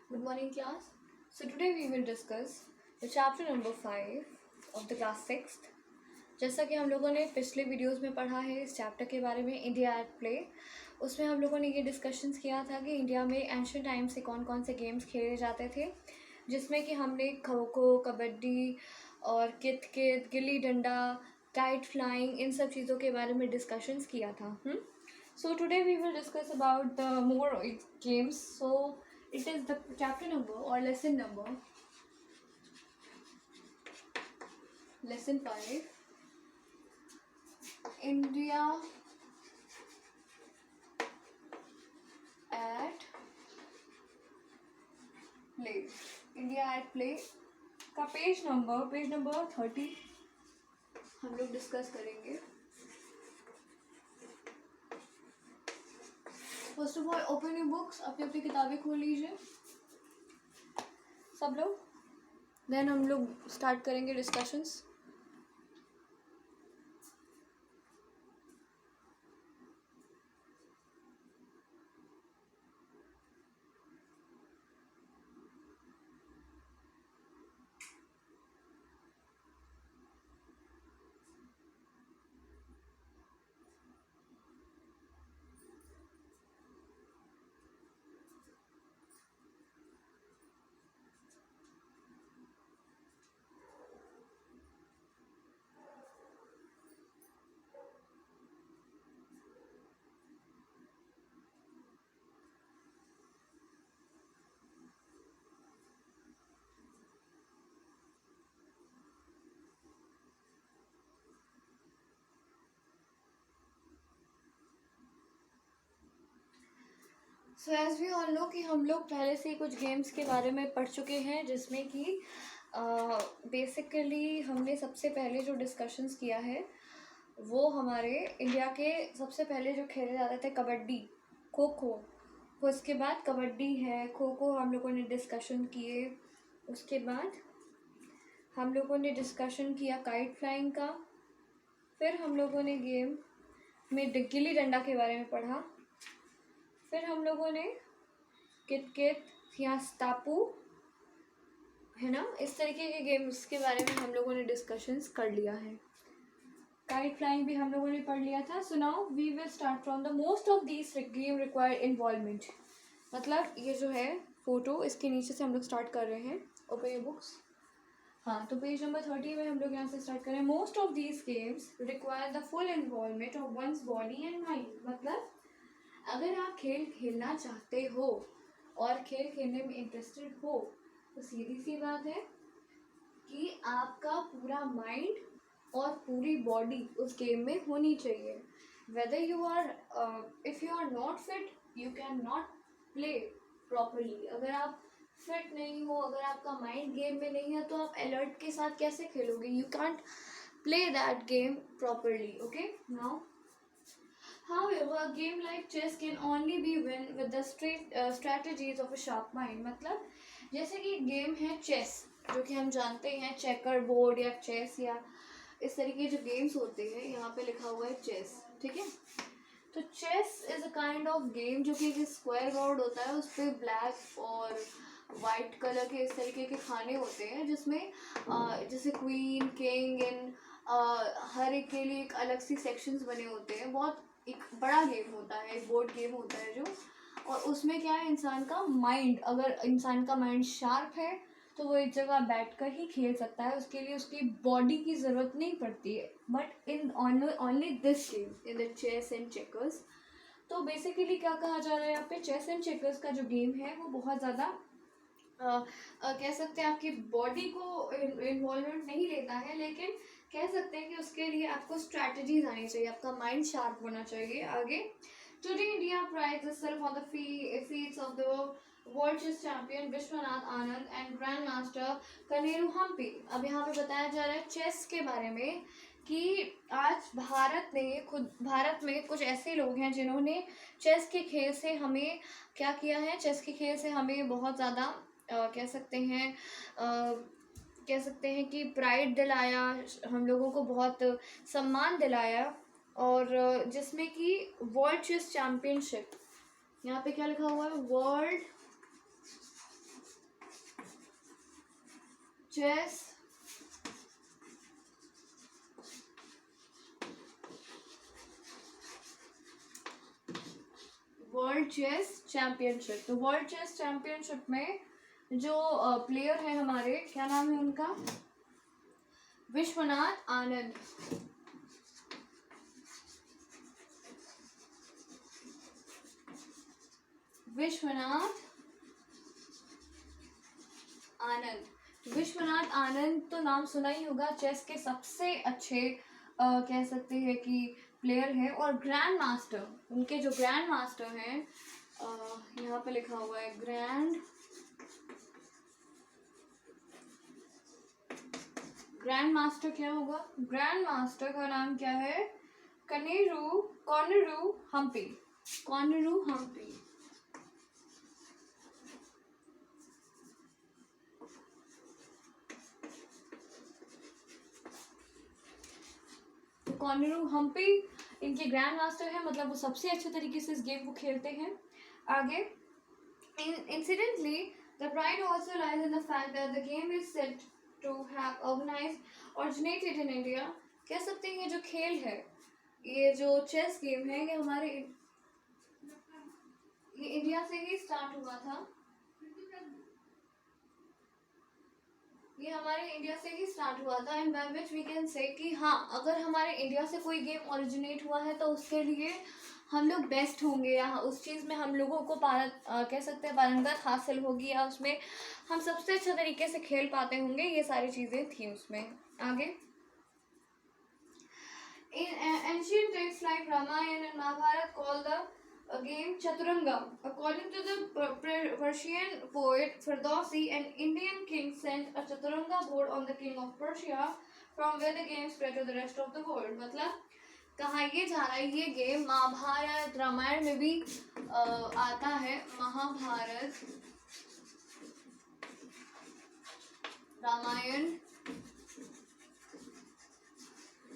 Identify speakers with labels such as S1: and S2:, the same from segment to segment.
S1: Good morning, class. So today we will discuss the chapter number 5 of the class 6th. जैसा कि हम लोगों ने पिछले वीडियोस में पढ़ा है इस चैप्टर के बारे में, इंडिया एट प्ले, उसमें हम लोगों ने ये डिस्कशंस किया था कि इंडिया में एंशियंट टाइम से कौन कौन से गेम्स खेले जाते थे, जिसमें कि हमने खो खो, कबड्डी और कित कित, गिल्ली डंडा, काइट फ्लाइंग, इन सब चीज़ों के बारे में डिस्कशंस किया था. So today we will discuss about the more games. So it is the chapter number or lesson number, lesson 5, India at play. India at play का पेज नंबर 30 हम लोग डिस्कस करेंगे. First of all open your books, अपनी अपनी किताबें खोल लीजिए सब लोग. देन हम लोग स्टार्ट करेंगे discussions. So as we all know कि हम लोग पहले से ही कुछ गेम्स के बारे में पढ़ चुके हैं, जिसमें कि बेसिकली हमने सबसे पहले जो डिस्कशंस किया है वो हमारे इंडिया के सबसे पहले जो खेले जाते थे कबड्डी, खो खो. उसके बाद कबड्डी है, खो खो हम लोगों ने डिस्कशन किए. उसके बाद हम लोगों ने डिस्कशन किया काइट फ्लाइंग का. फिर हम लोगों ने गेम में गिल्ली डंडा के बारे में पढ़ा. फिर हम लोगों ने कित कित या स्टापू है ना, इस तरीके के गेम्स के बारे में हम लोगों ने डिस्कशंस कर लिया है. काइट फ्लाइंग भी हम लोगों ने पढ़ लिया था. So now we will start from the most of these game require involvement. मतलब ये जो है फोटो, इसके नीचे से हम लोग स्टार्ट कर रहे हैं. Open your books. हाँ, तो पेज नंबर 30 में हम लोग यहाँ से स्टार्ट करें. Most of these games require the full involvement of one's body and mind. मतलब अगर आप खेल खेलना चाहते हो और खेल खेलने में इंटरेस्टेड हो तो सीधी सी बात है कि आपका पूरा माइंड और पूरी बॉडी उस गेम में होनी चाहिए. Whether you are if you are not fit you can not play properly. अगर आप फिट नहीं हो, अगर आपका माइंड गेम में नहीं है, तो आप अलर्ट के साथ कैसे खेलोगे? You can't play that game properly. Okay, now however, a game like chess can only be won with the strategies of a sharp mind. मतलब जैसे कि गेम है चेस, जो कि हम जानते हैं चेकर बोर्ड या चेस या इस तरीके जो गेम्स होते हैं, यहाँ पे लिखा हुआ है चेस. ठीक है, तो chess is a kind of game जो कि एक स्क्वायर बोर्ड होता है, उस पर ब्लैक और वाइट कलर के इस तरीके के खाने होते हैं, जिसमें जैसे क्वीन, किंग एंड हर एक के लिए एक अलग सी सेक्शंस बने होते हैं. बहुत एक बड़ा गेम होता है, एक बोर्ड गेम होता है जो, और उसमें क्या है, इंसान का माइंड, अगर इंसान का माइंड शार्प है तो वो एक जगह बैठकर ही खेल सकता है. उसके लिए उसकी बॉडी की ज़रूरत नहीं पड़ती है. But in only this game in the chess and checkers. तो बेसिकली क्या कहा जा रहा है यहाँ पे, चेस एंड चेकर्स का जो गेम है वो बहुत ज़्यादा कह सकते हैं आपकी बॉडी को इन्वॉल्वमेंट नहीं लेता है, लेकिन कह सकते हैं कि उसके लिए आपको स्ट्रैटेजीज आनी चाहिए, आपका माइंड शार्प होना चाहिए. आगे, today India prize itself on the feats of the world chess champion Vishwanath Anand and grand master Koneru Humpy. अब यहाँ पे बताया जा रहा है चेस के बारे में कि आज भारत में कुछ ऐसे लोग हैं जिन्होंने चेस के खेल से हमें क्या किया है, चेस के खेल से हमें बहुत ज़्यादा कह सकते हैं कि प्राइड दिलाया, हम लोगों को बहुत सम्मान दिलाया. और जिसमें कि वर्ल्ड चेस चैम्पियनशिप, यहाँ पे क्या लिखा हुआ है, world chess world chess championship. तो वर्ल्ड चेस चैंपियनशिप में जो प्लेयर है हमारे, क्या नाम है उनका, विश्वनाथ आनंद। विश्वनाथ आनंद। विश्वनाथ आनंद तो नाम सुना ही होगा, चेस के सबसे अच्छे कह सकते हैं कि प्लेयर है और ग्रैंड मास्टर। उनके जो ग्रैंड मास्टर हैं, यहाँ पे लिखा हुआ है ग्रैंड मास्टर क्या होगा, ग्रैंड मास्टर का नाम क्या है, कॉनरू हम्पी। कॉनरू हम्पी। कॉनरू हम्पी इनके ग्रैंड मास्टर है, मतलब वो सबसे अच्छे तरीके से इस गेम को खेलते हैं। आगे, incidentally the pride also lies in the fact that the game is said to have originated in India. कह सकते हैं ये जो खेल है, ये जो चेस गेम है, ये इंडिया से ही स्टार्ट हुआ था। ये हमारे इंडिया से ही स्टार्ट हुआ था, and by which we can say कि हाँ, अगर हमारे इंडिया से कोई गेम ओरिजिनेट हुआ है तो उसके लिए हम लोग बेस्ट होंगे, या उस चीज़ में हम लोगों को कह सकते हैं पारंगत हासिल होगी, या उसमें हम सबसे अच्छे तरीके से खेल पाते होंगे। ये सारी चीज़ें थी उसमें। आगे, in ancient texts like Ramayana and Mahabharata call the game Chaturanga. According to the Persian poet Ferdowsi, an Indian king sent a Chaturanga board on the king of Persia, from where the game spread to the rest of the world. मतलब कहाँ ये जा रहा है, ये game Mahabharat Ramayan में भी आता है। महाभारत रामायण,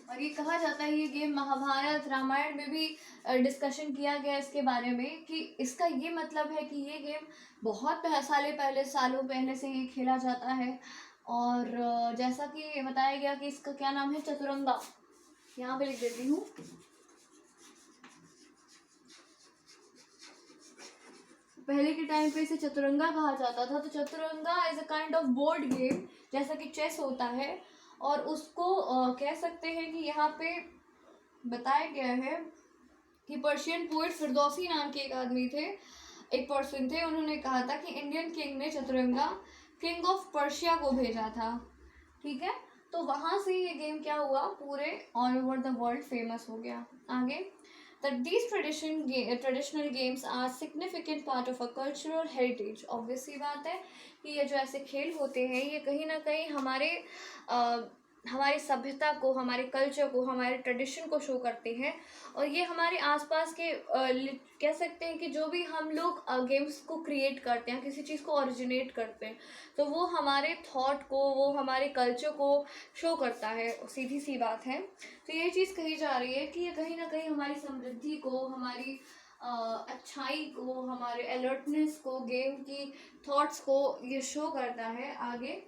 S1: और ये कहा जाता है, ये गेम महाभारत रामायण में भी डिस्कशन किया गया इसके बारे में कि इसका ये मतलब है कि ये गेम बहुत सालों पहले से ही खेला जाता है। और जैसा कि बताया गया कि इसका क्या नाम है, चतुरंगा। यहाँ पे लिख देती हूँ। पहले के टाइम पे इसे चतुरंगा कहा जाता था। तो Chaturanga is a kind of board game, जैसा कि चेस होता है, और उसको कह सकते हैं कि यहाँ पे बताया गया है कि पर्शियन पोएट फिरदौसी नाम के एक आदमी थे, एक पर्सन थे, उन्होंने कहा था कि इंडियन किंग ने चतुरंगा किंग ऑफ पर्शिया को भेजा था। ठीक है, तो वहाँ से ये गेम क्या हुआ, पूरे all over the world famous हो गया। आगे, that these traditional games are significant part of a cultural heritage। obvious सी बात है कि ये जो ऐसे खेल होते हैं, ये कहीं ना कहीं हमारी सभ्यता को, हमारे कल्चर को, हमारे ट्रेडिशन को शो करते हैं। और ये हमारे आसपास के कह सकते हैं कि जो भी हम लोग गेम्स को क्रिएट करते हैं, किसी चीज़ को ओरिजिनेट करते हैं, तो वो हमारे थॉट को, वो हमारे कल्चर को शो करता है। सीधी सी बात है। तो ये चीज़ कही जा रही है कि ये कहीं ना कहीं हमारी समृद्धि को, हमारी अच्छाई को, हमारे अलर्टनेस को, गेम की थॉट्स को ये शो करता है। आगे,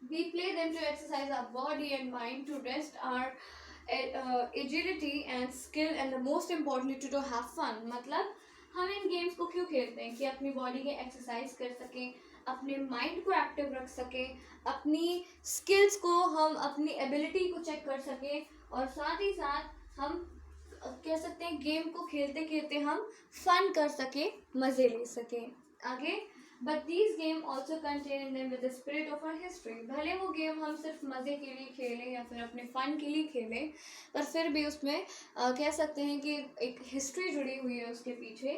S1: we play them to exercise our body and mind, to rest our agility and skill, and the most importantly to have fun। मतलब हम इन गेम्स को क्यों खेलते हैं कि अपनी बॉडी की एक्सरसाइज कर सकें, अपने माइंड को एक्टिव रख सकें, अपनी स्किल्स को, हम अपनी एबिलिटी को चेक कर सकें, और साथ ही साथ हम कह सकते हैं गेम को खेलते खेलते हम फन कर सकें, मज़े ले सकें। आगे, But these games also contain in them with the spirit of our history। भले वो गेम हम सिर्फ मज़े के लिए खेलें या फिर अपने फ़न के लिए खेलें, पर फिर भी उसमें कह सकते हैं कि एक हिस्ट्री जुड़ी हुई है उसके पीछे।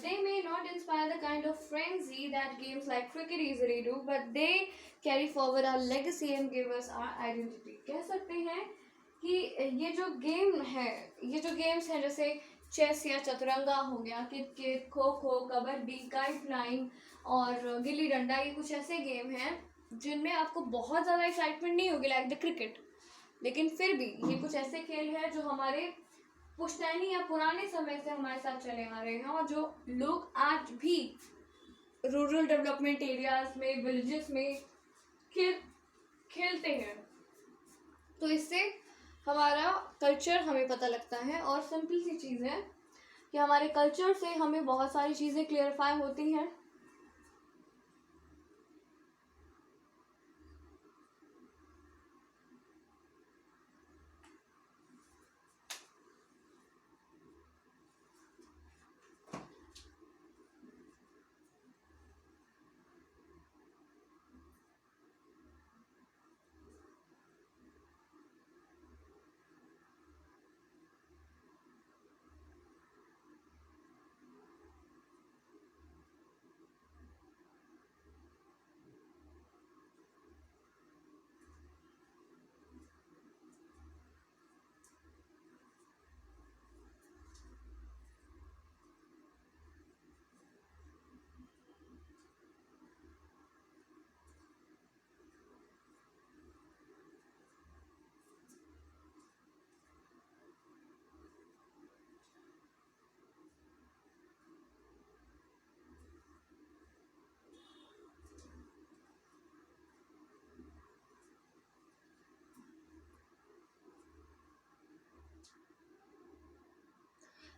S1: They may not inspire the kind of frenzy that games like cricket easily do, but they carry forward our legacy and give us our identity। कह सकते हैं कि ये जो गेम है, ये जो गेम्स हैं, जैसे चेस या चतुरंगा हो गया, cricket, kho kho, kabaddi, kite flying और गिल्ली डंडा, ये कुछ ऐसे गेम हैं जिनमें आपको बहुत ज़्यादा एक्साइटमेंट नहीं होगी लाइक द क्रिकेट, लेकिन फिर भी ये कुछ ऐसे खेल हैं जो हमारे पुश्तैनी या पुराने समय से हमारे साथ चले आ रहे हैं, और जो लोग आज भी रूरल डेवलपमेंट एरियाज में, विलेजेस में खेल खेलते हैं। तो इससे हमारा कल्चर हमें पता लगता है, और सिंपल सी चीज़ है कि हमारे कल्चर से हमें बहुत सारी चीज़ें क्लियरफाई होती हैं।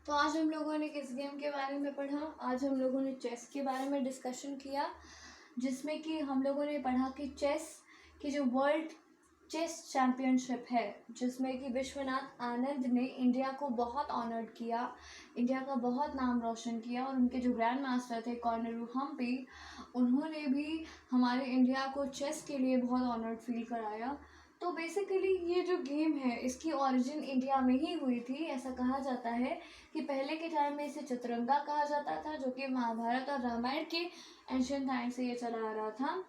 S1: तो आज हम लोगों ने किस गेम के बारे में पढ़ा? आज हम लोगों ने चेस के बारे में डिस्कशन किया, जिसमें कि हम लोगों ने पढ़ा कि चेस की जो वर्ल्ड चेस चैम्पियनशिप है, जिसमें कि विश्वनाथ आनंद ने इंडिया को बहुत ऑनर्ड किया, इंडिया का बहुत नाम रोशन किया, और उनके जो ग्रैंड मास्टर थे कॉर्नेरू हम्पी, उन्होंने भी हमारे इंडिया को चेस के लिए बहुत ऑनर्ड फील कराया। तो बेसिकली ये जो गेम है इसकी ओरिजिन इंडिया में ही हुई थी। ऐसा कहा जाता है कि पहले के टाइम में इसे चतुरंगा कहा जाता था, जो कि महाभारत और रामायण के एंशियंट टाइम से ये चला आ रहा था।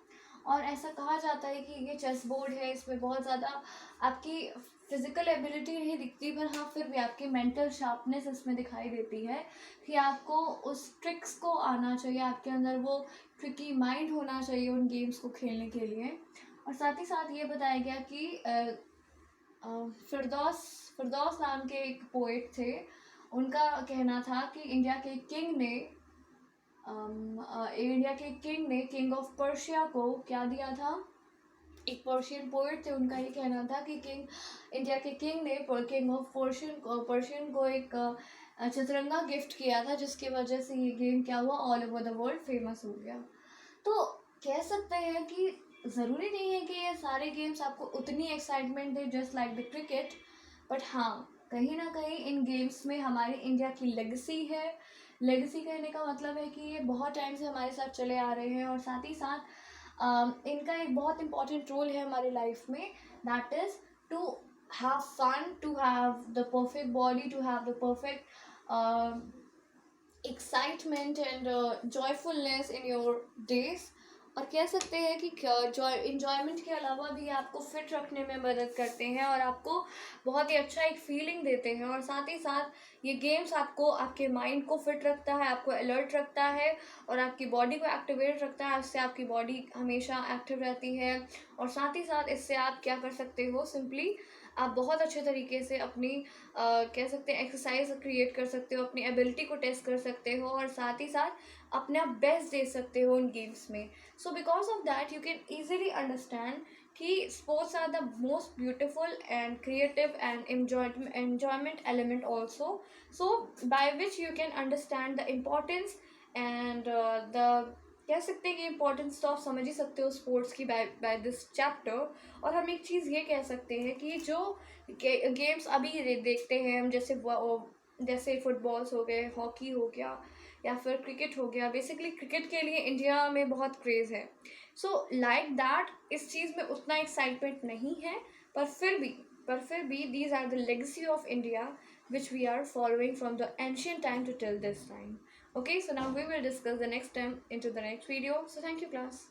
S1: और ऐसा कहा जाता है कि ये चेस बोर्ड है, इसमें बहुत ज़्यादा आपकी फिजिकल एबिलिटी नहीं दिखती, पर हाँ फिर भी आपकी मेंटल शार्पनेस इसमें दिखाई देती है कि आपको उस ट्रिक्स को आना चाहिए, आपके अंदर वो ट्रिकी माइंड होना चाहिए उन गेम्स को खेलने के लिए। और साथ ही साथ ये बताया गया कि फिरदौस फिरदौस नाम के एक पोएट थे, उनका कहना था कि इंडिया के किंग ने किंग ऑफ पर्शिया को क्या दिया था? एक पर्शियन पोएट थे, उनका ये कहना था कि इंडिया के किंग ने किंग ऑफ पर्शियन को एक चतुरंगा गिफ्ट किया था, जिसकी वजह से ये गेम क्या हुआ, all over the world famous हो गया। तो कह सकते हैं कि ज़रूरी नहीं है कि ये सारे गेम्स आपको उतनी excitement they just like the cricket, but हाँ कहीं ना कहीं इन गेम्स में हमारी इंडिया की लेगेसी है। लेगेसी कहने का मतलब है कि ये बहुत टाइम से हमारे साथ चले आ रहे हैं, और साथ ही साथ इनका एक बहुत इंपॉर्टेंट रोल है हमारी लाइफ में, that is to have fun, to have the perfect body, to have the perfect excitement and joyfulness in your days. और कह सकते हैं कि इंजॉयमेंट के अलावा भी आपको फिट रखने में मदद करते हैं, और आपको बहुत ही अच्छा एक फीलिंग देते हैं। और साथ ही साथ ये गेम्स आपको आपके माइंड को फिट रखता है, आपको अलर्ट रखता है, और आपकी बॉडी को एक्टिवेट रखता है। इससे आपकी बॉडी हमेशा एक्टिव रहती है। और साथ ही साथ इससे आप क्या कर सकते हो, सिंपली आप बहुत अच्छे तरीके से अपनी कह सकते हैं एक्सरसाइज क्रिएट कर सकते हो, अपनी एबिलिटी को टेस्ट कर सकते हो, और साथ ही साथ अपना बेस्ट दे सकते हो उन गेम्स में। So because of that you can easily understand कि sports are the most beautiful and creative and enjoyment element also, so by which you can understand the importance and the कह सकते हैं कि importance तो आप समझ ही सकते हो स्पोर्ट्स की बाय दिस चैप्टर। और हम एक चीज़ ये कह सकते हैं कि जो गेम्स अभी देखते हैं हम, जैसे फुटबॉल्स हो गए, हॉकी हो गया, या फिर क्रिकेट हो गया। बेसिकली क्रिकेट के लिए इंडिया में बहुत क्रेज़ है। सो लाइक दैट इस चीज़ में उतना एक्साइटमेंट नहीं है, पर फिर भी these are the legacy of India which we are following from the ancient time to till this time. Okay, so now we will discuss the next time into the next video. So thank you class.